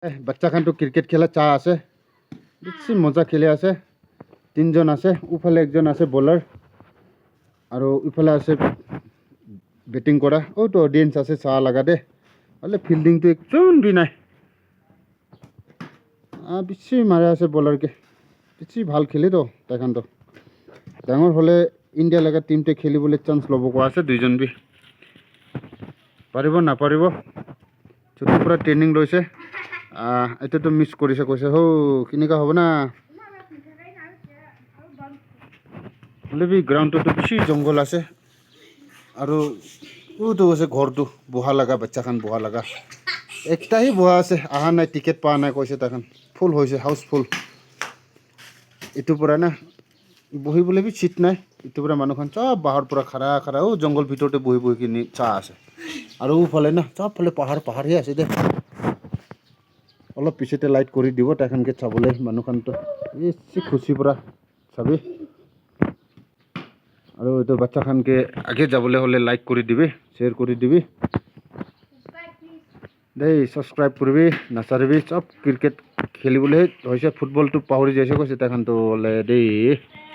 বাচ্চা খানটো ক্ৰিকেট খেলা চাহ আছে বেছি মজা খেলি আছে তিনজন আছে উফালে একজন আছে বলাৰ আৰু ইফালে আছে বেটিং কৰা ওটো অডিয়েন্স আছে চাহ লাগা দে হলে ফিল্ডিংটো একদম বি নাই বেছি মাৰে আছে বলাৰকে বেছি ভাল খেলি তো তাইখানটো ডাঙৰ হলে ইণ্ডিয়া লগা টিমটোৱে খেলিবলৈ চান্স ল'ব কোৱা আছে দুইজন বি পাৰিব নাপাৰিব ছুটিৰ পৰা ট্ৰেইনিং লৈছে এতিয়াতো মিছ কৰিছে কৈছে হৌ কেনেকুৱা হ'ব না হ'লে বি গ্ৰাউণ্ডটোতো বেছি জংঘল আছে আৰু ওটো আছে ঘৰটো বহা লগা বাচ্চা খান বহা লগা একটাই বহা আছে আহা নাই টিকেট পোৱা নাই কৈছে তাখান ফুল হৈছে হাউচফুল এইটো পৰা না বহিবলৈ বি চিট নাই এইটো পৰা মানুহখন চব বাহৰ পৰা খাৰা খাৰা জংঘল ভিতৰতে বহি বহি কিনি চাহ আছে আৰু ফালে না চবফালে পাহাৰহে আছে দে অলপ পিছতে লাইট কৰি দিব তাইখানকে চাবলৈ মানুহখনটো বেছি খুচি পৰা চাবি আৰু এইটো বাচ্চা খানকে আগে যাবলৈ হ'লে লাইক কৰি দিবি শ্বেয়াৰ কৰি দিবি দেই ছাবস্ক্ৰাইব কৰিবি নাচাৰিবি চব ক্ৰিকেট খেলিবলৈ হৈছে ফুটবলটো পাহৰি যাইছে কৈছে তাইখানটো হ'লে দেই